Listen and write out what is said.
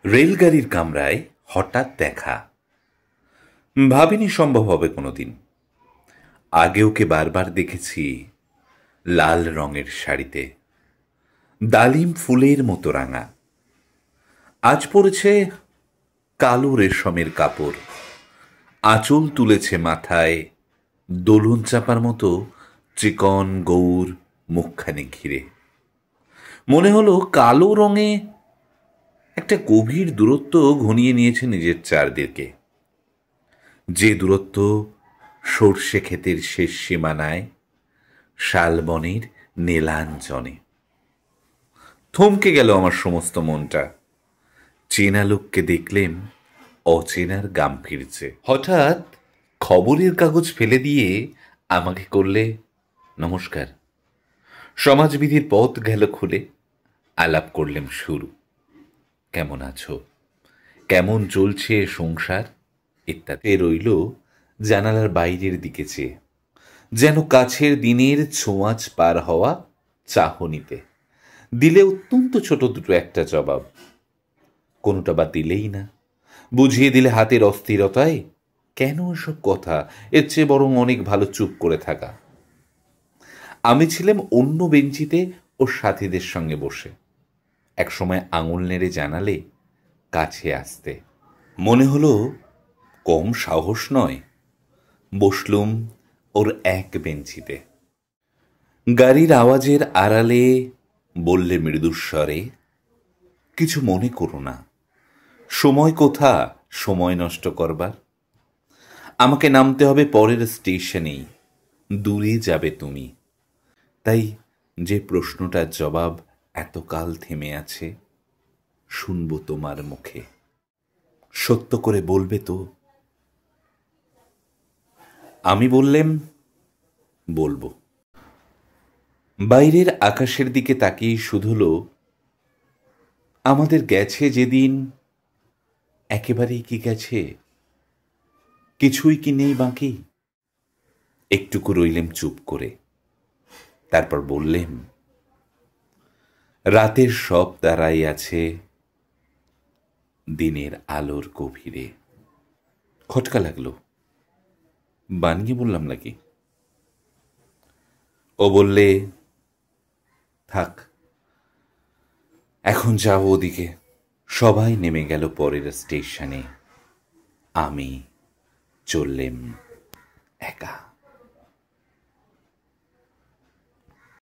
রেলগাড়ির কামরায় হঠাৎ দেখা। ভাবিনি সম্ভব হবে কোনোদিন। আগে ওকে বারবার দেখেছি লাল রঙের শাড়িতে, ডালিম ফুলের মতো রাঙা। আজ পরেছে কালো রেশমের কাপড়, আঁচল তুলেছে মাথায়, দোলন চাপার মতো চিকন গৌর মুখখানে ঘিরে। মনে হলো কালো রঙে একটা গভীর দূরত্ব ঘনিয়ে নিয়েছে নিজের চারদিকে, যে দূরত্ব সর্ষে ক্ষেতের শেষ সীমানায়, শালবনের নীলাঞ্জনে। থমকে গেল আমার সমস্ত মনটা। চেনা লোককে দেখলেম অচেনার গাম্ভীর্যে। হঠাৎ খবরের কাগজ ফেলে দিয়ে আমাকে করলে নমস্কার। সমাজবিধির পথ গেল খুলে। আলাপ করলেম শুরু। কেমন আছো, কেমন চলছে সংসার ইত্যাদি। রইল জানালার বাইরের দিকে চেয়ে, যেন কাছের দিনের ছোঁয়াচ পার হওয়া চাহনিতে। দিলে অত্যন্ত ছোট দুটো একটা জবাব, কোনোটা বা দিলেই না। বুঝিয়ে দিলে হাতের অস্থিরতায় কেন এসব কথা, এর চেয়ে বরং অনেক ভালো চুপ করে থাকা। আমি ছিলাম অন্য বেঞ্চিতে ওর সাথীদের সঙ্গে বসে। একসময় আঙুল নেড়ে জানালে কাছে আসতে। মনে হলো কম সাহস নয়। বসলুম ওর এক বেঞ্চিতে। গাড়ির আওয়াজের আড়ালে বললে মৃদুস্বরে, কিছু মনে করো না, সময় কোথা সময় নষ্ট করবার। আমাকে নামতে হবে পরের স্টেশনেই, দূরে যাবে তুমি। তাই যে প্রশ্নটার জবাব এতকাল থেমে আছে, শুনব তোমার মুখে। সত্য করে বলবে তো? আমি বললেম, বলবো। বাইরের আকাশের দিকে তাকিয়ে শুধুলো, আমাদের গেছে যেদিন একেবারেই কি গেছে, কিছুই কি নেই বাকি। একটুকু রইলেম চুপ করে। তারপর বললেম, রাতের সব তারাই আছে দিনের আলোর গভীরে। খটকা লাগলো, বানিয়ে বললাম নাকি? ও বললে, থাক, এখন যাও ওদিকে। সবাই নেমে গেল পরের স্টেশনে, আমি চললেম একা।